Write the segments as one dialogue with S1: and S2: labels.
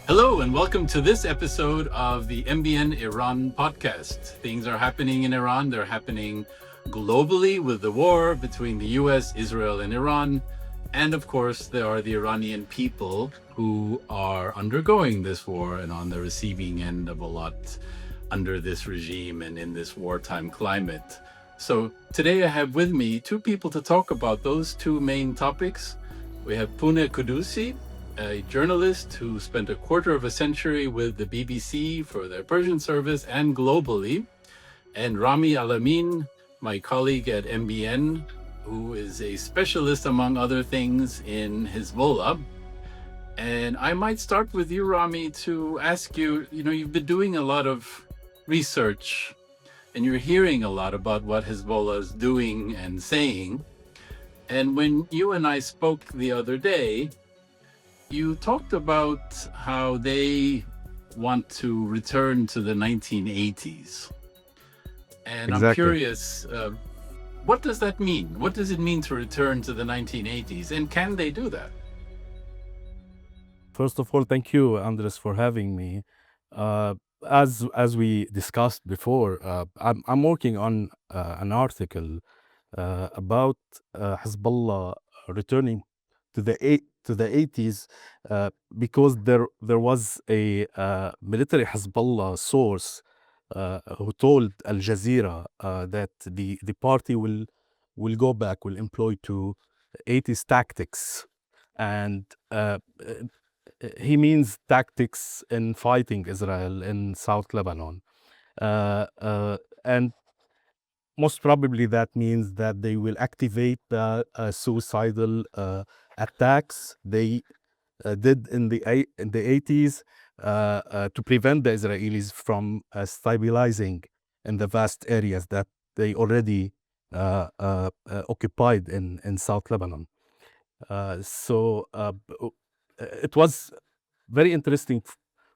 S1: Hello, and welcome to this episode of the MBN Iran podcast. Things are happening in Iran. They're happening globally with the war between the US, Israel, and Iran. And of course, there are the Iranian people who are undergoing this war and on the receiving end of a lot under this regime and in this wartime climate. So today I have with me two people to talk about those two main topics. We have Pooneh Ghoddoosi, a journalist who spent a quarter of a century with the BBC for their Persian service and globally, and Rami Al Amine, my colleague at MBN, who is a specialist, among other things, in Hezbollah. And I might start with you, Rami, to ask you, you've been doing a lot of research and you're hearing a lot about what Hezbollah is doing and saying. And when you and I spoke the other day, you talked about how they want to return to the 1980s. And I'm
S2: Exactly.
S1: curious, what does that mean? What does it mean to return to the 1980s? And can they do that?
S2: First of all, thank you, Andres, for having me. As we discussed before, I'm working on an article about Hezbollah returning to the 80s because there was a military Hezbollah source who told Al Jazeera that the party will go back, will employ to 80s tactics, and he means tactics in fighting Israel in South Lebanon. And most probably that means that they will activate the suicidal attacks they did in the 80s to prevent the Israelis from stabilizing in the vast areas that they already occupied in South Lebanon. So it was very interesting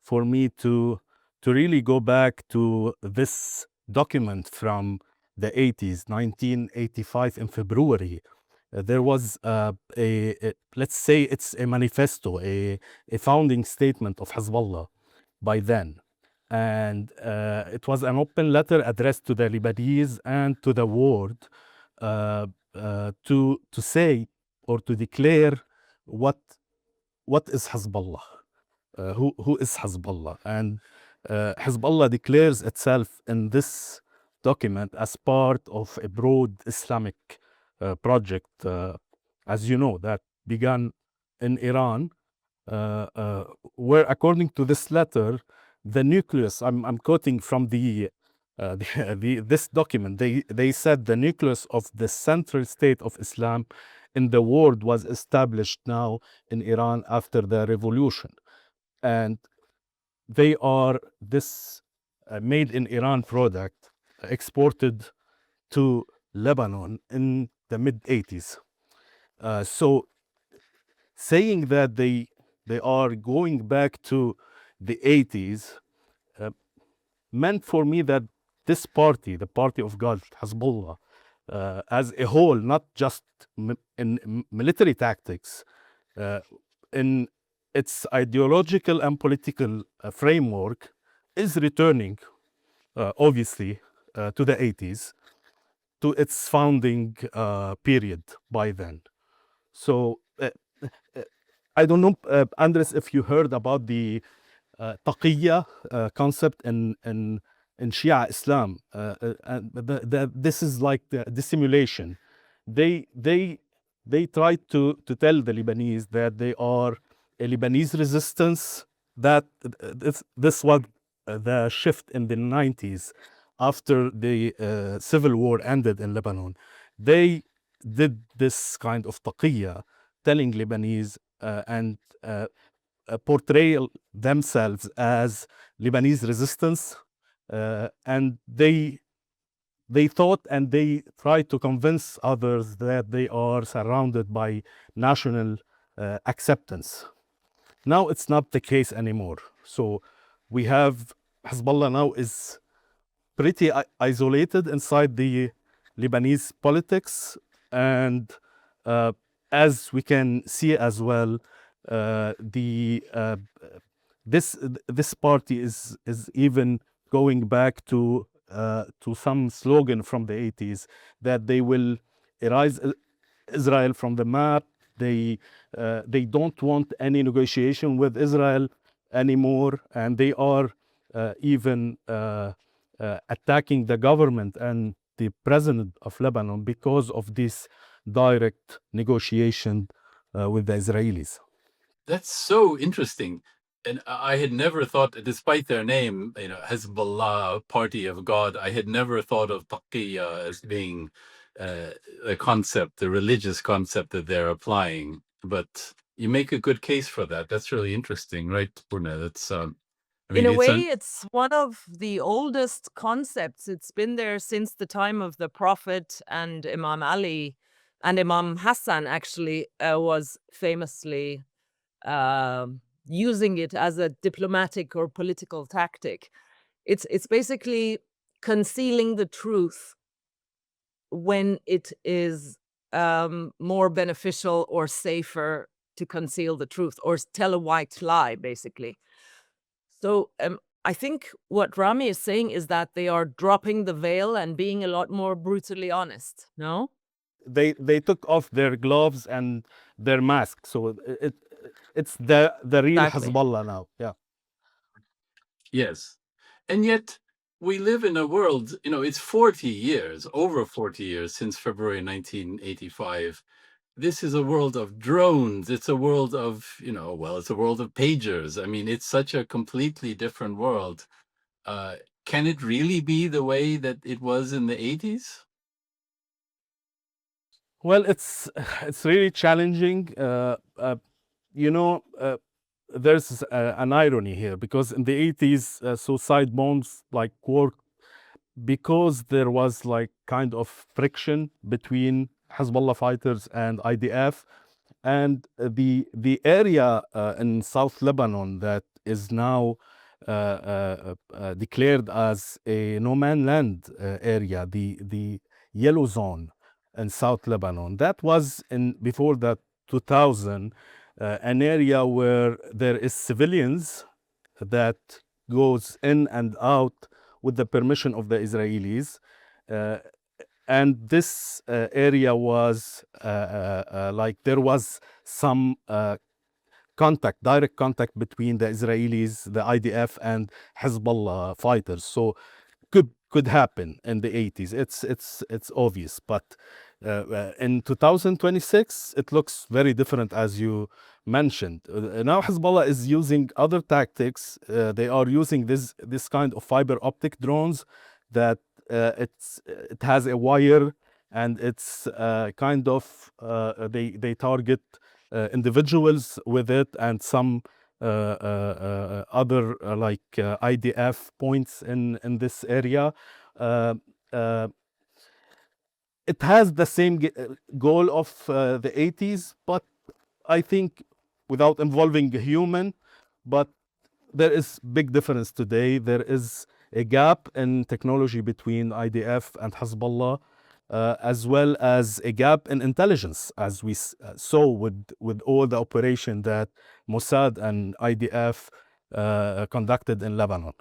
S2: for me to really go back to this document from the 80s, 1985 in February. There was let's say it's a manifesto, a founding statement of Hezbollah by then. And it was an open letter addressed to the Lebanese and to the world to say or to declare what is Hezbollah, who is Hezbollah. And Hezbollah declares itself in this document as part of a broad Islamic project, as you know, that began in Iran, where, according to this letter, the nucleus, I'm quoting from this document, they said the nucleus of the central state of Islam in the world was established now in Iran after the revolution. And they are this made in Iran product exported to Lebanon in the mid 80s. So saying that they are going back to the 80s meant for me that this party, the party of God, Hezbollah, as a whole, not just in military tactics, in its ideological and political framework, is returning, obviously, to the 80s, to its founding period by then. So I don't know, Andres, if you heard about the taqiyya concept in Shia Islam. This is like the dissimulation. They tried to tell the Lebanese that they are a Lebanese resistance. That this was the shift in the 90s after the civil war ended in Lebanon. They did this kind of taqiyya, telling Lebanese and portray themselves as Lebanese resistance, and they thought and they tried to convince others that they are surrounded by national acceptance. Now it's not the case anymore. So we have Hezbollah now is pretty isolated inside the Lebanese politics, and as we can see as well, the this party is even going back to some slogan from the 80s that they will erase Israel from the map. They don't want any negotiation with Israel anymore, and they are even attacking the government and the president of Lebanon because of this direct negotiation with the Israelis.
S1: That's so interesting. And I had never thought, despite their name, Hezbollah, Party of God, I had never thought of taqiyya as being the concept, the religious concept that they're applying. But you make a good case for that. That's really interesting, right, Pooneh? That's, I
S3: In
S1: mean,
S3: a way, it's one of the oldest concepts. It's been there since the time of the Prophet and Imam Ali, and Imam Hassan actually was famously using it as a diplomatic or political tactic. It's basically concealing the truth when it is more beneficial or safer to conceal the truth or tell a white lie, basically. So I think what Rami is saying is that they are dropping the veil and being a lot more brutally honest. No?
S2: They took off their gloves and their mask, so it's the real
S3: Exactly.
S2: Hezbollah now. Yeah.
S1: yes. And yet we live in a world, it's 40 years, over 40 years since February 1985. This is a world of drones. It's a world of, it's a world of pagers. I mean, it's such a completely different world. Can it really be the way that it was in the 80s?
S2: Well, it's really challenging. There's an irony here because in the 80s, suicide bombs like worked because there was like kind of friction between Hezbollah fighters and IDF, and the area in South Lebanon that is now declared as a no man land area, the yellow zone in South Lebanon, that was in before that 2000 an area where there is civilians that goes in and out with the permission of the Israelis. And this area was like there was some direct contact between the Israelis, the IDF, and Hezbollah fighters. So could happen in the 80s. It's obvious, but in 2026 it looks very different, as you mentioned. Now Hezbollah is using other tactics. They are using this kind of fiber optic drones that it has a wire, and it's kind of they target individuals with it and some other IDF points in this area. It has the same goal of the 80s, but I think without involving a human. But there is big difference today. There is a gap in technology between IDF and Hezbollah, as well as a gap in intelligence, as we saw with all the operation that Mossad and IDF conducted in Lebanon.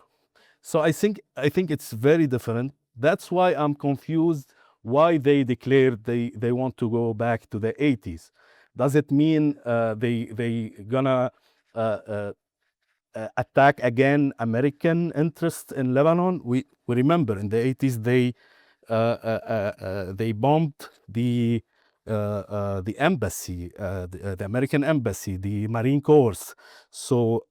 S2: So I think it's very different. That's why I'm confused why they declared they want to go back to the 80s. Does it mean they gonna attack again American interests in Lebanon? We remember in the 80s they bombed the embassy, the American embassy, the Marine Corps. So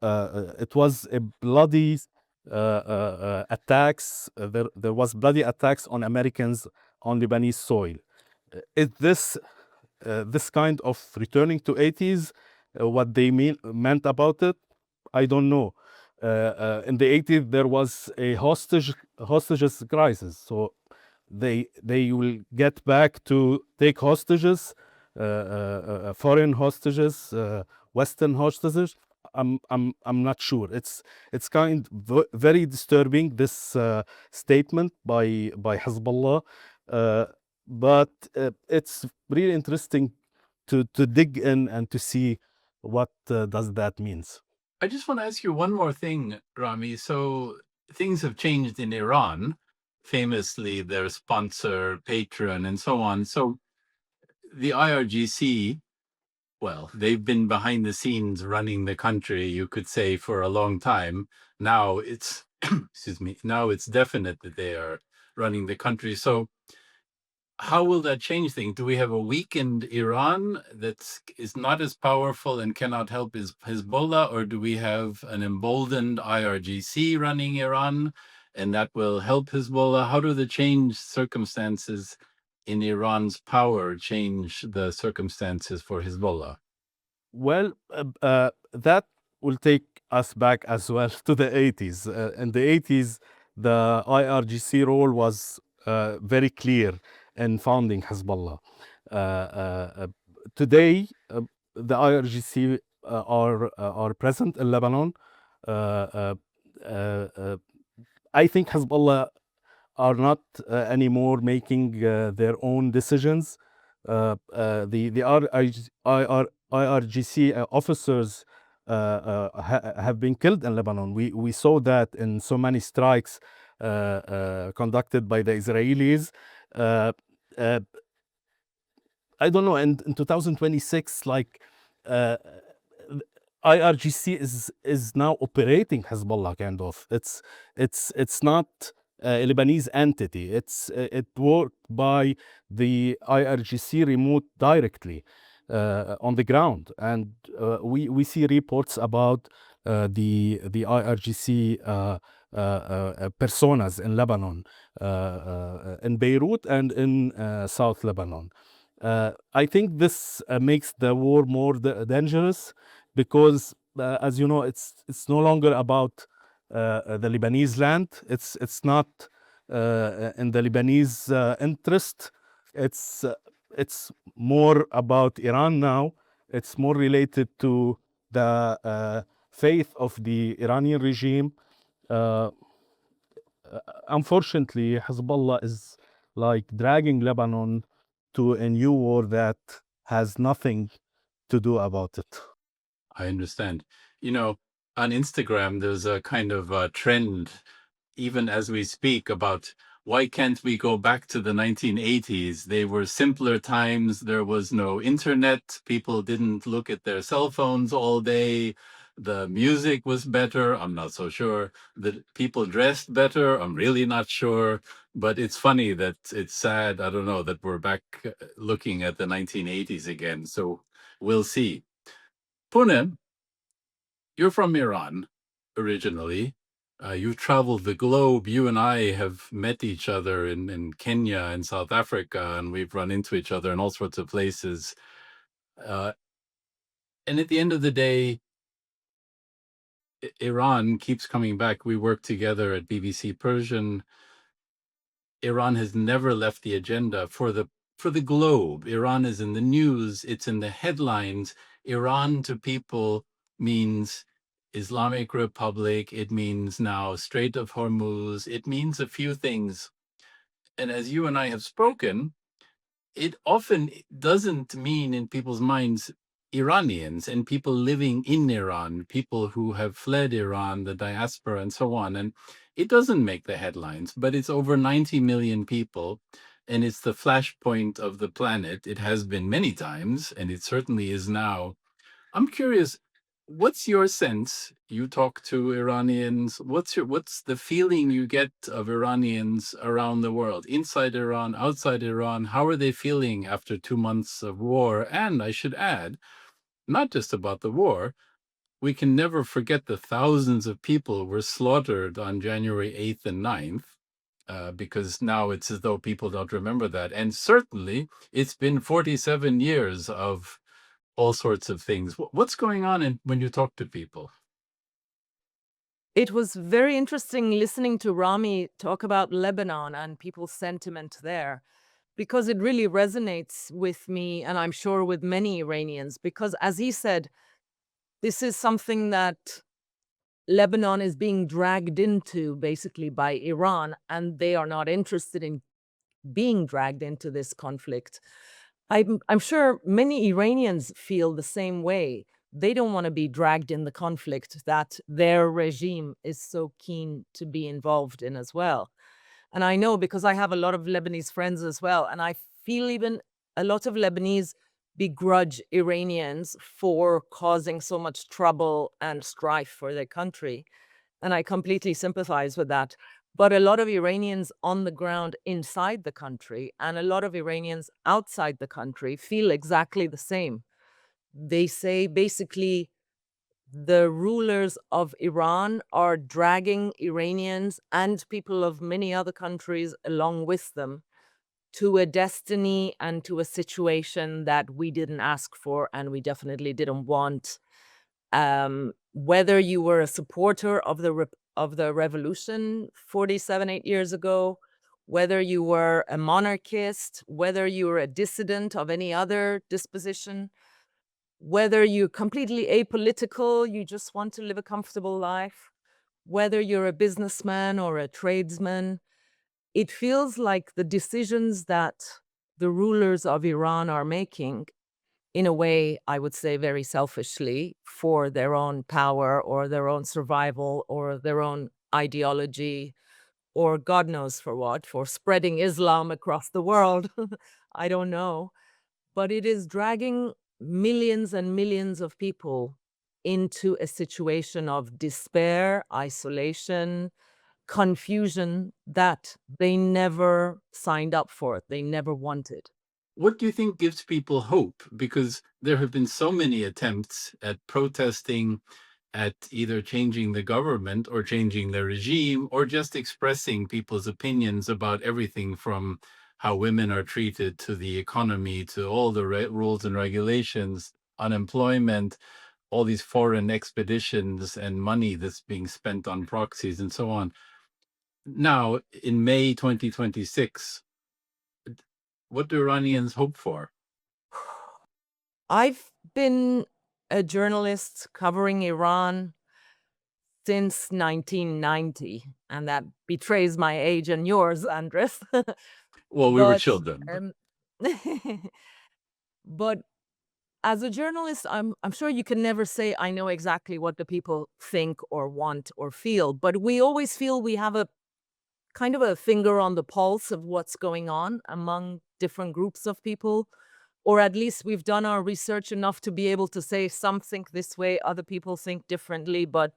S2: it was a bloody attacks. There was bloody attacks on Americans on Lebanese soil. Is this kind of returning to 80s what they meant about it? I don't know. In the 80s there was a hostages crisis, so they will get back to take hostages, foreign hostages, Western hostages. I'm not sure. It's very disturbing, this statement by Hezbollah, but it's really interesting to dig in and to see what does that means.
S1: I just want to ask you one more thing, Rami. So things have changed in Iran, famously their sponsor, patron, and so on. So the IRGC, well, they've been behind the scenes running the country, you could say, for a long time. Now it's, excuse me, now it's definite that they are running the country. So how will that change things? Do we have a weakened Iran that is not as powerful and cannot help Hezbollah, or do we have an emboldened IRGC running Iran and that will help Hezbollah? How do the changed circumstances in Iran's power change the circumstances for Hezbollah?
S2: Well, that will take us back as well to the 80s. In the 80s, the IRGC role was very clear in founding Hezbollah. Today, the IRGC are present in Lebanon. I think Hezbollah are not anymore making their own decisions. The IRGC officers have been killed in Lebanon. We saw that in so many strikes conducted by the Israelis. I don't know, in 2026, like IRGC is now operating Hezbollah, kind of. It's not a Lebanese entity. It worked by the IRGC remote directly on the ground, and we see reports about the IRGC personas in Lebanon, in Beirut and in South Lebanon. I think this makes the war more dangerous because, as you know, it's no longer about the Lebanese land. It's not in the Lebanese interest. It's more about Iran now. It's more related to the faith of the Iranian regime. Unfortunately, Hezbollah is like dragging Lebanon to a new war that has nothing to do about it.
S1: I understand. You know, on Instagram, there's a kind of a trend, even as we speak, about why can't we go back to the 1980s? They were simpler times. There was no internet. People didn't look at their cell phones all day. The music was better. I'm not so sure. The people dressed better. I'm really not sure. But it's funny that it's sad. I don't know that we're back looking at the 1980s again. So we'll see. Pooneh, you're from Iran originally. You've traveled the globe. You and I have met each other in Kenya and South Africa, and we've run into each other in all sorts of places. And at the end of the day, Iran keeps coming back. We work together at BBC Persian. Iran has never left the agenda for the globe. Iran is in the news. It's in the headlines. Iran to people means Islamic Republic. It means now Strait of Hormuz. It means a few things. And as you and I have spoken, it often doesn't mean in people's minds Iranians and people living in Iran, people who have fled Iran, the diaspora, and so on. And it doesn't make the headlines, but it's over 90 million people. And it's the flashpoint of the planet. It has been many times, and it certainly is now. I'm curious, what's your sense? You talk to Iranians. What's the feeling you get of Iranians around the world, inside Iran, outside Iran? How are they feeling after 2 months of war? And I should add, not just about the war, we can never forget the thousands of people were slaughtered on January 8th and 9th, because now it's as though people don't remember that. And certainly it's been 47 years of all sorts of things. What's going on when you talk to people?
S3: It was very interesting listening to Rami talk about Lebanon and people's sentiment there, because it really resonates with me, and I'm sure with many Iranians, because as he said, this is something that Lebanon is being dragged into basically by Iran, and they are not interested in being dragged into this conflict. I'm sure many Iranians feel the same way. they don't want to be dragged in the conflict that their regime is so keen to be involved in as well. And I know because I have a lot of Lebanese friends as well, and I feel even a lot of Lebanese begrudge Iranians for causing so much trouble and strife for their country. And I completely sympathize with that. But a lot of Iranians on the ground inside the country and a lot of Iranians outside the country feel exactly the same. They say basically the rulers of Iran are dragging Iranians and people of many other countries along with them to a destiny and to a situation that we didn't ask for and we definitely didn't want. Whether you were a supporter of the revolution 8 years ago, whether you were a monarchist, whether you were a dissident of any other disposition, whether you're completely apolitical, you just want to live a comfortable life, whether you're a businessman or a tradesman, it feels like the decisions that the rulers of Iran are making, in a way, I would say very selfishly, for their own power or their own survival or their own ideology, or God knows for what, for spreading Islam across the world. I don't know. But it is dragging millions and millions of people into a situation of despair, isolation, confusion that they never signed up for, they never wanted.
S1: What do you think gives people hope? Because there have been so many attempts at protesting, at either changing the government or changing the regime, or just expressing people's opinions about everything from how women are treated to the economy to all the rules and regulations, unemployment, all these foreign expeditions and money that's being spent on proxies and so on. Now, in May 2026, what do Iranians hope for?
S3: I've been a journalist covering Iran since 1990, and that betrays my age and yours, Andres.
S1: Well, we were
S3: But
S1: children.
S3: but as a journalist, I'm sure you can never say I know exactly what the people think or want or feel, but we always feel we have a kind of a finger on the pulse of what's going on among different groups of people, or at least we've done our research enough to be able to say some think this way, other people think differently, but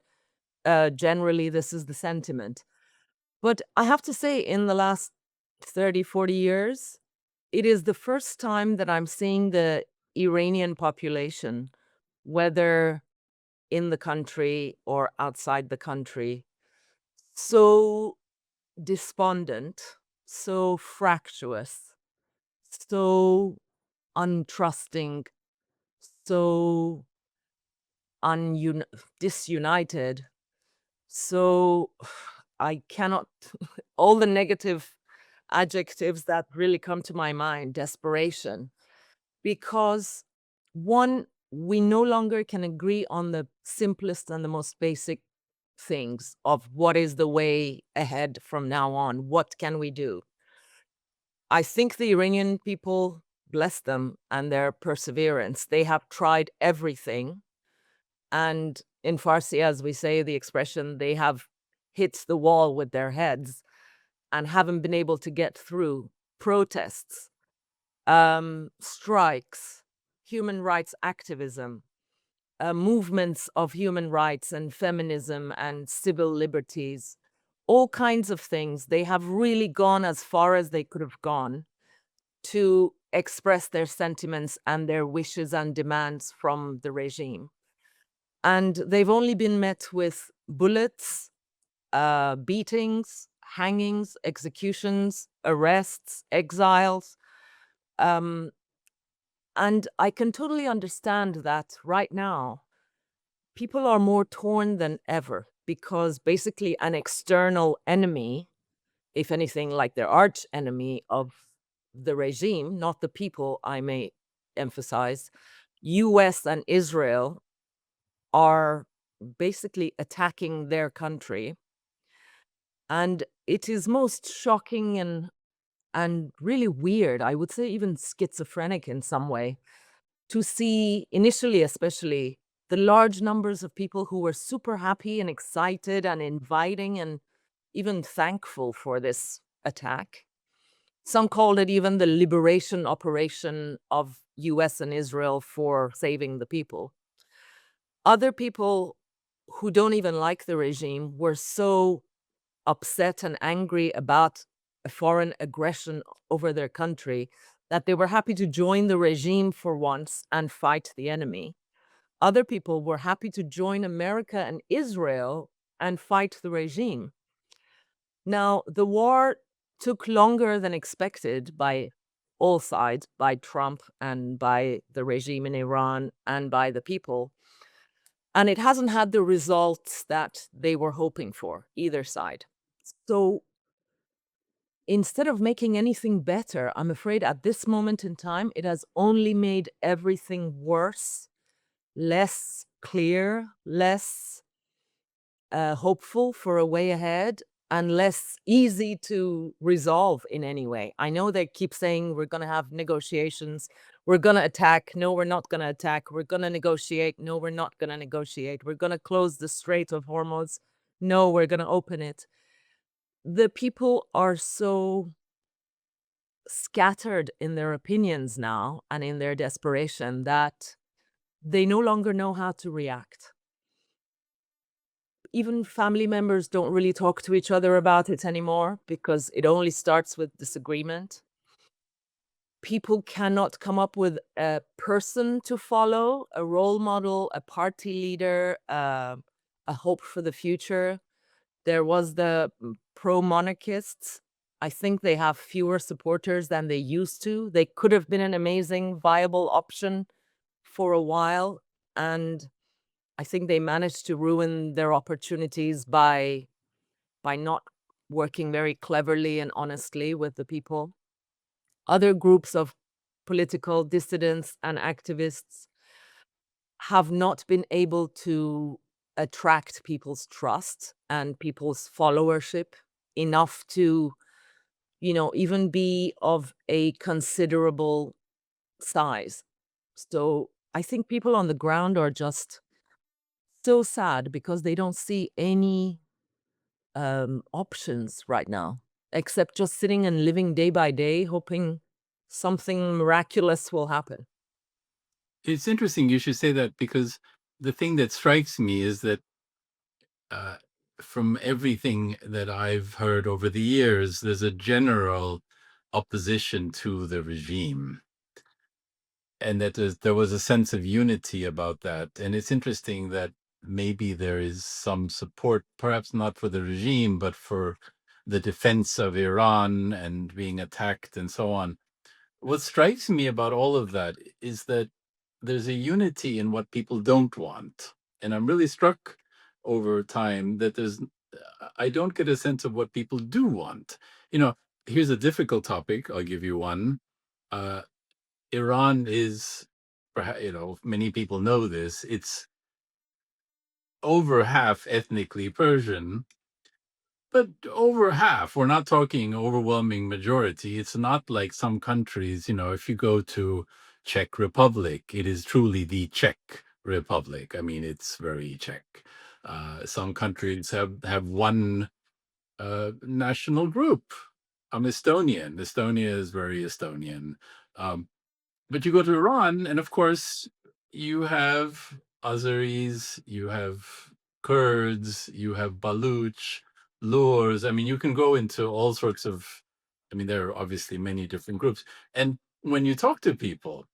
S3: generally this is the sentiment. But I have to say, in the last 30, 40 years, it is the first time that I'm seeing the Iranian population, whether in the country or outside the country, so despondent, so fractious, so untrusting, so disunited. So I cannot, all the negative adjectives that really come to my mind, desperation, because one, we no longer can agree on the simplest and the most basic things of what is the way ahead from now on. What can we do? I think the Iranian people, bless them and their perseverance, they have tried everything. And in Farsi, as we say the expression, they have hit the wall with their heads and haven't been able to get through protests, strikes, human rights activism, movements of human rights and feminism and civil liberties, all kinds of things. They have really gone as far as they could have gone to express their sentiments and their wishes and demands from the regime. And they've only been met with bullets, beatings, hangings, executions, arrests, exiles. And I can totally understand that right now, people are more torn than ever because basically an external enemy, if anything like their arch enemy of the regime, not the people, I may emphasize, US and Israel are basically attacking their country. And it is most shocking and really weird, I would say even schizophrenic in some way, to see initially, especially the large numbers of people who were super happy and excited and inviting and even thankful for this attack. Some called it even the liberation operation of US and Israel for saving the people. Other people who don't even like the regime were so upset and angry about a foreign aggression over their country that they were happy to join the regime for once and fight the enemy. Other people were happy to join America and Israel and fight the regime. Now, the war took longer than expected by all sides, by Trump and by the regime in Iran and by the people. And it hasn't had the results that they were hoping for, either side. So instead of making anything better, I'm afraid at this moment in time, it has only made everything worse, less clear, less hopeful for a way ahead, and less easy to resolve in any way. I know they keep saying we're going to have negotiations, we're going to attack, no, we're not going to attack, we're going to negotiate, no, we're not going to negotiate, we're going to close the Strait of Hormuz, no, we're going to open it. The people are so scattered in their opinions now and in their desperation that they no longer know how to react. Even family members don't really talk to each other about it anymore because it only starts with disagreement. People cannot come up with a person to follow, a role model, a party leader, a hope for the future. There was the pro-monarchists. I think they have fewer supporters than they used to. They could have been an amazing, viable option for a while, and I think they managed to ruin their opportunities by not working very cleverly and honestly with the people. Other groups of political dissidents and activists have not been able to attract people's trust and people's followership enough to, even be of a considerable size. So I think people on the ground are just so sad because they don't see any options right now, except just sitting and living day by day, hoping something miraculous will happen.
S1: It's interesting you should say that, because the thing that strikes me is that uh, from everything that I've heard over the years, there's a general opposition to the regime, and that there was a sense of unity about that. And it's interesting that maybe there is some support, perhaps not for the regime, but for the defense of Iran and being attacked and so on. What strikes me about all of that is that there's a unity in what people don't want. And I'm really struck over time that I don't get a sense of what people do want. Here's a difficult topic. I'll give you one. Uh, Iran is, perhaps, many people know this, it's over half ethnically Persian, but over half. We're not talking overwhelming majority. It's not like some countries, if you go to Czech Republic, it is truly the Czech Republic. I mean, it's very Czech. Some countries have one national group. I'm Estonian. Estonia is very Estonian. But you go to Iran, and of course, you have Azeris, you have Kurds, you have Baluch, Lurs. I mean, you can go into all sorts of, there are obviously many different groups. And when you talk to people,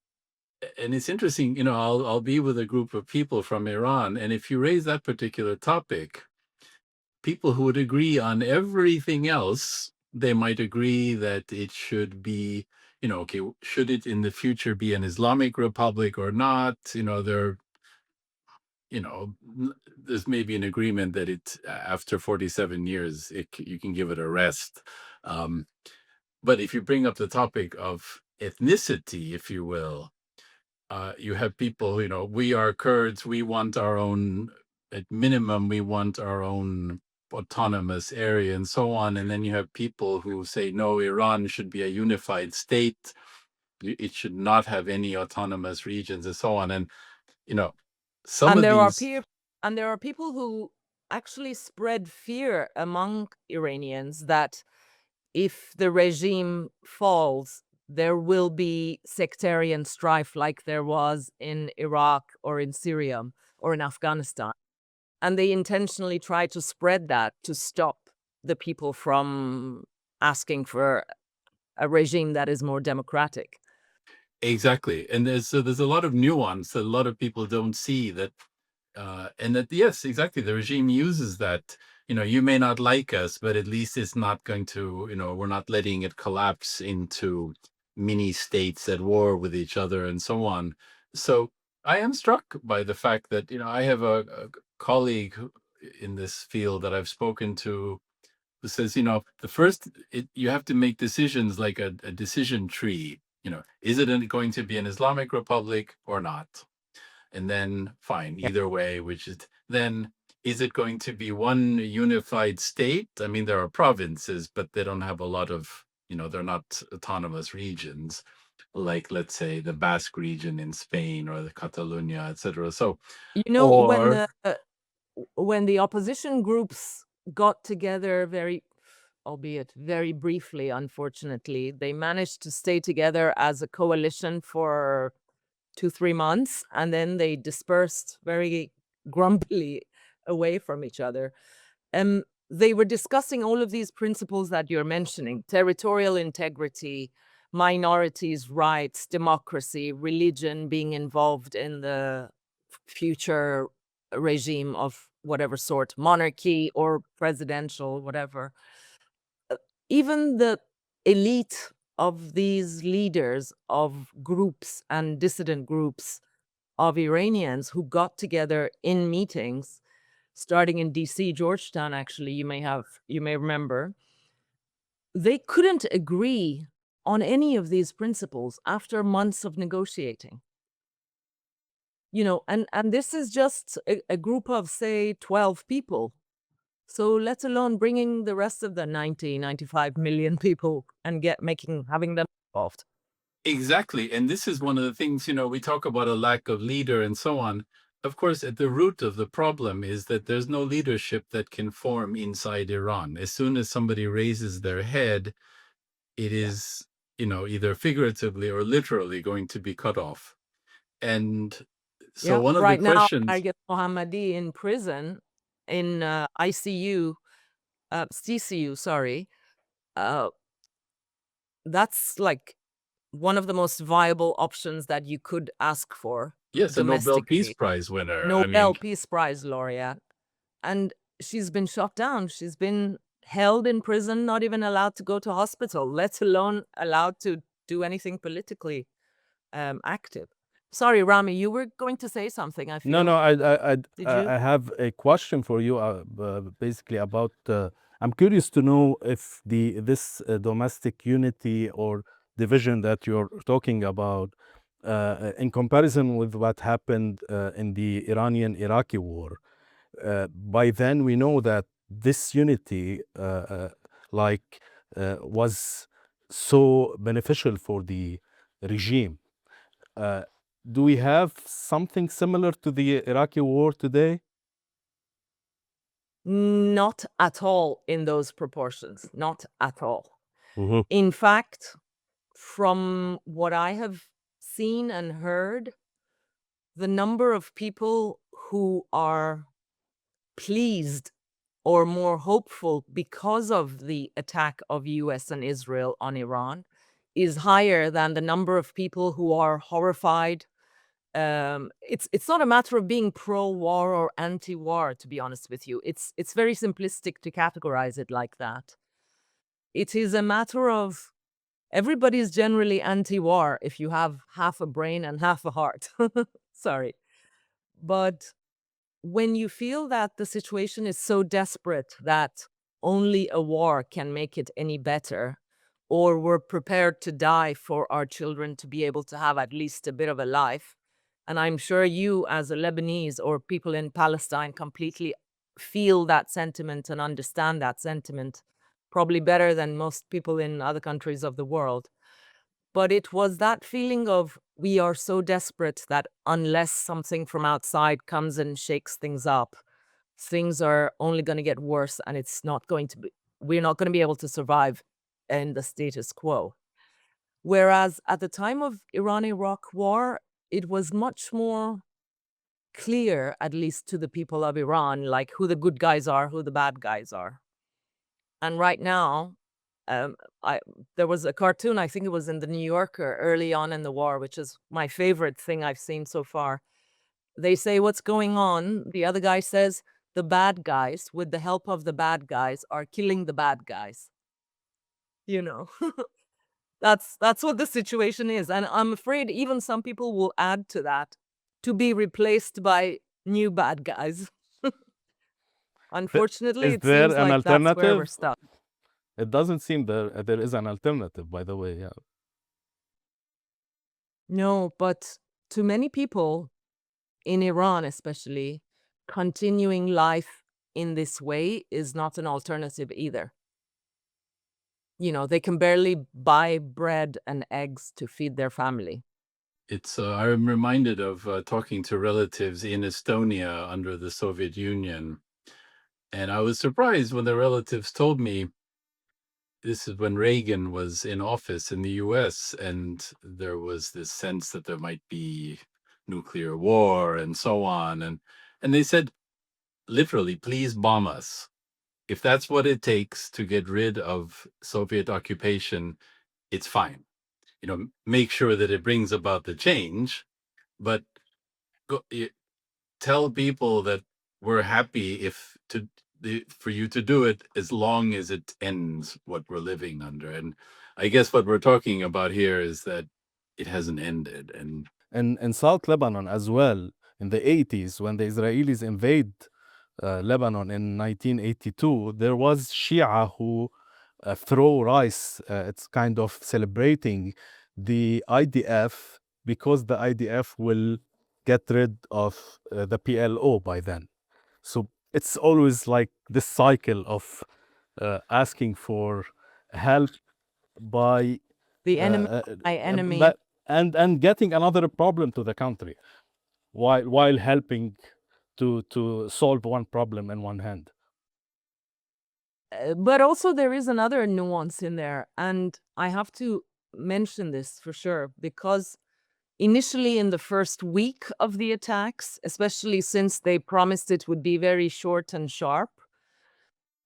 S1: and it's interesting, I'll be with a group of people from Iran, and if you raise that particular topic, people who would agree on everything else, they might agree that it should be, okay, should it in the future be an Islamic republic or not? There's maybe an agreement that after 47 years, you can give it a rest. But if you bring up the topic of ethnicity, if you will, you have people, we are Kurds, we want our own, at minimum, we want our own autonomous area and so on. And then you have people who say, no, Iran should be a unified state. It should not have any autonomous regions and so on. And, Some
S3: And
S1: of
S3: there are
S1: these,
S3: and there are people who actually spread fear among Iranians that if the regime falls, there will be sectarian strife like there was in Iraq or in Syria or in Afghanistan. And they intentionally try to spread that to stop the people from asking for a regime that is more democratic.
S1: exactly. And there's a lot of nuance that a lot of people don't see, that and that, yes, exactly, the regime uses that. You may not like us, but at least it's not going to, we're not letting it collapse into mini states at war with each other and so on. So I am struck by the fact that, I have a colleague in this field that I've spoken to, who says, the first, you have to make decisions like a decision tree. Is it going to be an Islamic Republic or not? And then fine,
S3: Yeah.
S1: either way, which is then, is it going to be one unified state? I mean, there are provinces, but they don't have a lot of, they're not autonomous regions, like, let's say, the Basque region in Spain or the Catalonia, etc. So,
S3: You know,
S1: or
S3: when the opposition groups got together albeit very briefly, unfortunately, they managed to stay together as a coalition for 2, 3 months, and then they dispersed very grumpily away from each other. They were discussing all of these principles that you're mentioning: territorial integrity, minorities' rights, democracy, religion being involved in the future regime of whatever sort, monarchy or presidential, whatever. Even the elite of these leaders of groups and dissident groups of Iranians who got together in meetings, starting in DC, Georgetown, actually, you may remember, they couldn't agree on any of these principles after months of negotiating. And this is just a group of, say, 12 people. So let alone bringing the rest of the 95 million people and having them involved.
S1: exactly. And this is one of the things, we talk about a lack of leader and so on. Of course, at the root of the problem is that there's no leadership that can form inside Iran. As soon as somebody raises their head, it
S3: Yeah.
S1: is, either figuratively or literally going to be cut off. And so
S3: Yeah.
S1: one of the
S3: Right now,
S1: questions,
S3: Argit Mohammadi in prison, in ICU, CCU, sorry, uh, that's like one of the most viable options that you could ask for
S1: yes, a Nobel Peace
S3: domestically.
S1: Prize winner. I mean,
S3: Nobel Peace Prize laureate. And she's been shot down. She's been held in prison, not even allowed to go to hospital, let alone allowed to do anything politically active. Sorry, Rami, you were going to say something, I
S2: No,
S3: feel.
S2: no,
S3: Did you?
S2: I have a question for you, basically about. I'm curious to know if this domestic unity or division that you're talking about, in comparison with what happened in the Iranian-Iraqi war. By then, we know that this unity, was so beneficial for the regime. Uh, do we have something similar to the Iraqi war today?
S3: Not at all in those proportions. Not at all.
S2: Mhm.
S3: In fact, from what I have seen and heard, the number of people who are pleased or more hopeful because of the attack of US and Israel on Iran is higher than the number of people who are horrified. It's not a matter of being pro-war or anti-war, to be honest with you. It's very simplistic to categorize it like that. It is a matter of everybody's generally anti-war if you have half a brain and half a heart. Sorry. But when you feel that the situation is so desperate that only a war can make it any better, or we're prepared to die for our children to be able to have at least a bit of a life, and I'm sure you, as a Lebanese or people in Palestine, completely feel that sentiment and understand that sentiment, probably better than most people in other countries of the world. But it was that feeling of we are so desperate that unless something from outside comes and shakes things up, things are only going to get worse, and we're not going to be able to survive in the status quo. Whereas at the time of Iran-Iraq war, it was much more clear, at least to the people of Iran, like who the good guys are, who the bad guys are. And right now, um, there was a cartoon, I think it was in the New Yorker early on in the war, which is my favorite thing I've seen so far. They say, "What's going on?" The other guy says, "The bad guys, with the help of the bad guys, are killing the bad guys." You know, that's what the situation is. And I'm afraid even some people will add to that to be replaced by new bad guys. Unfortunately,
S2: Is
S3: it
S2: there
S3: seems
S2: an
S3: like that's where we're
S2: alternative?
S3: stuck.
S2: It doesn't seem there is an alternative, by the way. Yeah.
S3: No, but to many people in Iran, especially, continuing life in this way is not an alternative either. You know, they can barely buy bread and eggs to feed their family.
S1: It's I'm reminded of talking to relatives in Estonia under the Soviet Union, and I was surprised when the relatives told me this is when Reagan was in office in the US, and there was this sense that there might be nuclear war and so on. And they said, literally, please bomb us. If that's what it takes to get rid of Soviet occupation, it's fine. You know, make sure that it brings about the change, but tell people that we're happy for you to do it as long as it ends what we're living under. And I guess what we're talking about here is that it hasn't ended. And
S2: In South Lebanon as well, in the 80s, when the Israelis invade Lebanon in 1982, there was Shia who throw rice. It's kind of celebrating the IDF because the IDF will get rid of the PLO by then. So it's always like this cycle of asking for help by
S3: The enemy, my enemy.
S2: and getting another problem to the country while helping to solve one problem in one hand.
S3: But also there is another nuance in there, and I have to mention this for sure, because initially in the first week of the attacks, especially since they promised it would be very short and sharp,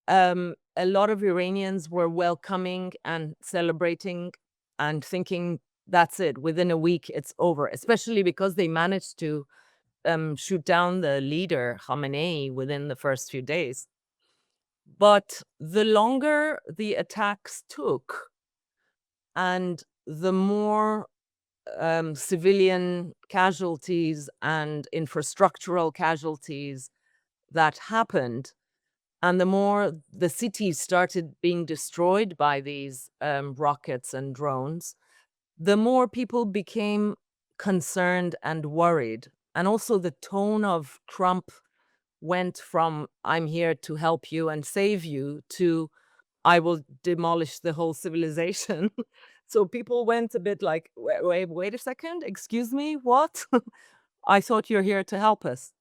S3: a lot of Iranians were welcoming and celebrating and thinking that's it, within a week it's over, especially because they managed to shoot down the leader, Khamenei, within the first few days. But the longer the attacks took and the more civilian casualties and infrastructural casualties that happened, and the more the cities started being destroyed by these rockets and drones, the more people became concerned and worried. And also the tone of Trump went from "I'm here to help you and save you" to "I will demolish the whole civilization." So people went a bit like, wait a second, excuse me, what? I thought you're here to help us.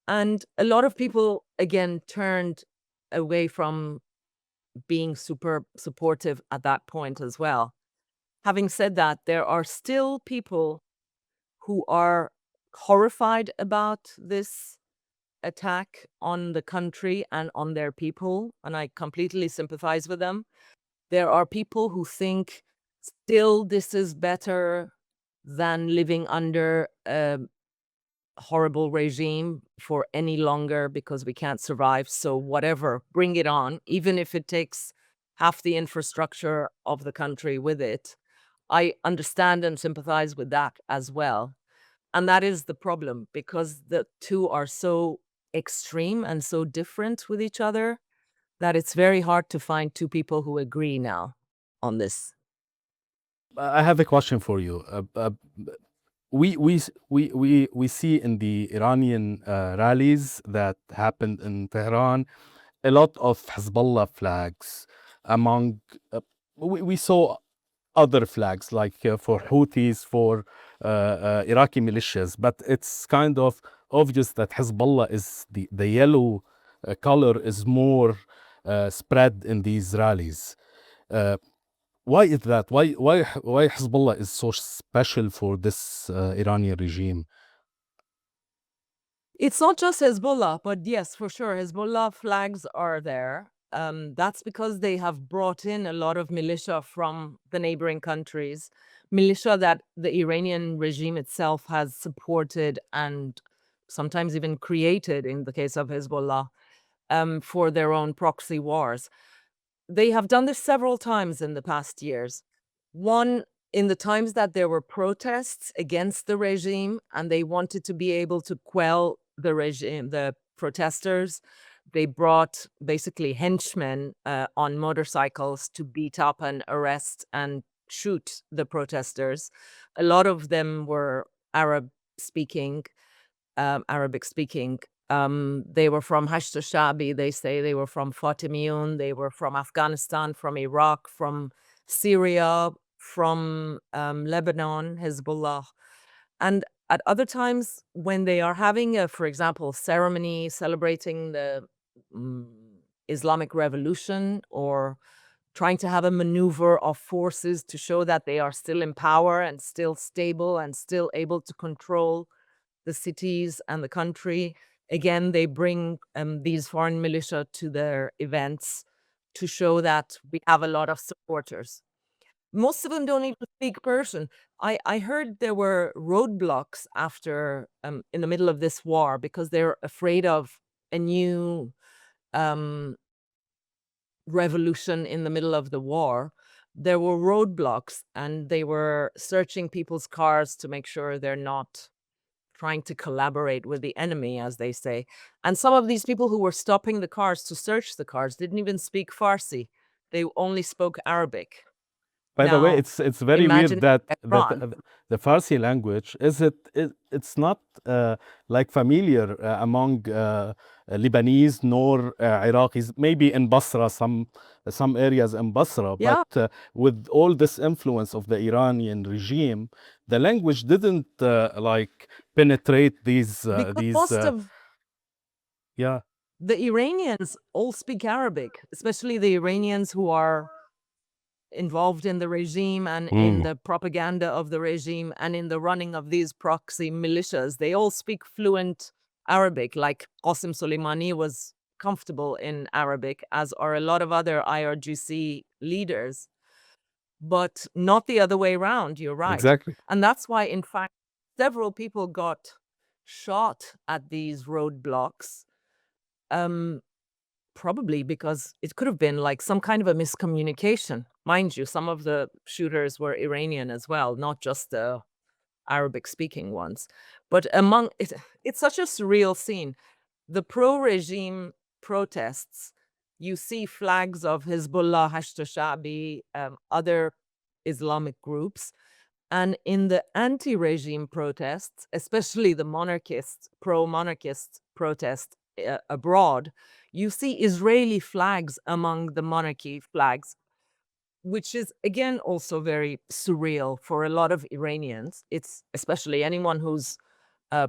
S3: And a lot of people, again, turned away from being super supportive at that point as well. Having said that, there are still people who are horrified about this attack on the country and on their people, and I completely sympathize with them. There are people who think still this is better than living under a horrible regime for any longer because we can't survive. So whatever, bring it on, even if it takes half the infrastructure of the country with it. I understand and sympathize with that as well. And that is the problem, because the two are so extreme and so different with each other that it's very hard to find two people who agree now on this.
S2: I have a question for you. We see in the Iranian rallies that happened in Tehran a lot of Hezbollah flags among. We saw other flags, like for Houthis, for Iraqi militias. But it's kind of obvious that Hezbollah is the yellow color is more spread in these rallies. Why is that? Why Hezbollah is so special for this Iranian regime?
S3: It's not just Hezbollah, but yes, for sure, Hezbollah flags are there. That's because they have brought in a lot of militia from the neighboring countries, militia that the Iranian regime itself has supported and sometimes even created, in the case of Hezbollah, for their own proxy wars. They have done this several times in the past years. One, in the times that there were protests against the regime and they wanted to be able to quell the regime, the protesters, they brought basically henchmen on motorcycles to beat up and arrest and shoot the protesters. A lot of them were Arabic speaking. They were from Hashd al-Shabi, they say. They were from Fatimiyun. They were from Afghanistan, from Iraq, from Syria, from Lebanon, Hezbollah. And at other times, when they are having a, for example, ceremony celebrating the Islamic Revolution, or trying to have a maneuver of forces to show that they are still in power and still stable and still able to control the cities and the country, again, they bring these foreign militia to their events to show that we have a lot of supporters. Most of them don't even speak Persian. I heard there were roadblocks after in the middle of this war because they're afraid of a new revolution in the middle of the war. There were roadblocks and they were searching people's cars to make sure they're not trying to collaborate with the enemy, as they say. And some of these people who were stopping the cars to search the cars didn't even speak Farsi. They only spoke Arabic.
S2: By the way,
S3: Now,
S2: it's very
S3: imagine
S2: weird that
S3: Iran.
S2: the Farsi language it's not like familiar among Lebanese nor Iraqis. Maybe in Basra, some areas in Basra,
S3: Yeah,
S2: but with all this influence of the Iranian regime, the language didn't like penetrate these
S3: because most of
S2: yeah.
S3: the Iranians all speak Arabic, especially the Iranians who are involved in the regime and in the propaganda of the regime and in the running of these proxy militias. They all speak fluent Arabic, like Qasem Soleimani was comfortable in Arabic, as are a lot of other IRGC leaders, but not the other way around. You're right.
S2: Exactly.
S3: And that's why, in fact, several people got shot at these roadblocks. Probably because it could have been like some kind of a miscommunication. Mind you, some of the shooters were Iranian as well, not just the Arabic speaking ones. But among it, it's such a surreal scene. The pro-regime protests, you see flags of Hezbollah, Hashd al-Shabi, other Islamic groups. And in the anti-regime protests, especially the pro-monarchist protest abroad, you see Israeli flags among the monarchy flags, which is again also very surreal for a lot of Iranians. It's especially anyone who's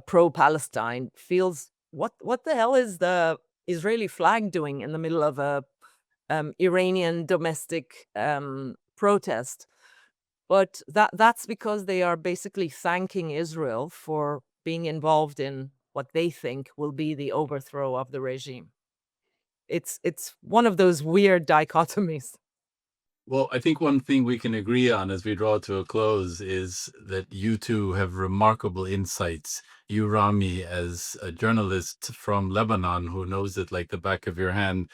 S3: pro-Palestine feels what the hell is the Israeli flag doing in the middle of a Iranian domestic protest? But that's because they are basically thanking Israel for being involved in what they think will be the overthrow of the regime. It's one of those weird dichotomies.
S1: Well, I think one thing we can agree on as we draw to a close is that you two have remarkable insights. You, Rami, as a journalist from Lebanon who knows it like the back of your hand,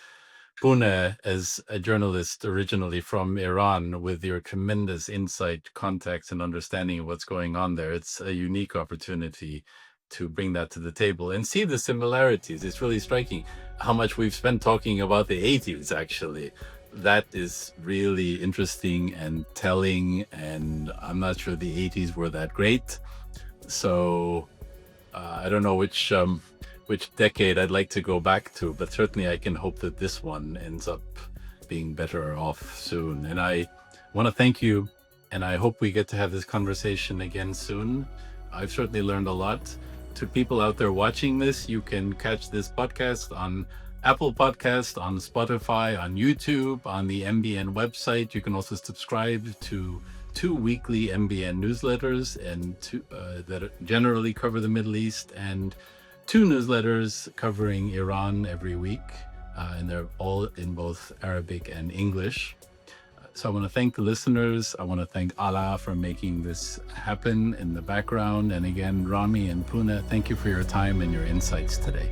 S1: Pooneh, as a journalist originally from Iran, with your tremendous insight, context, and understanding of what's going on there. It's a unique opportunity to bring that to the table and see the similarities. It's really striking how much we've spent talking about the 80s, actually. That is really interesting and telling, and I'm not sure the 80s were that great. So I don't know which decade I'd like to go back to, but certainly I can hope that this one ends up being better off soon. And I want to thank you And I hope we get to have this conversation again soon. I've certainly learned a lot. To people out there watching this, you can catch this podcast on Apple Podcast, on Spotify, on YouTube, on the MBN website. You can also subscribe to 2 weekly MBN newsletters and that generally cover the Middle East, and 2 newsletters covering Iran every week. And they're all in both Arabic and English. So I want to thank the listeners. I want to thank Ala for making this happen in the background. And again, Rami and Pooneh, thank you for your time and your insights today.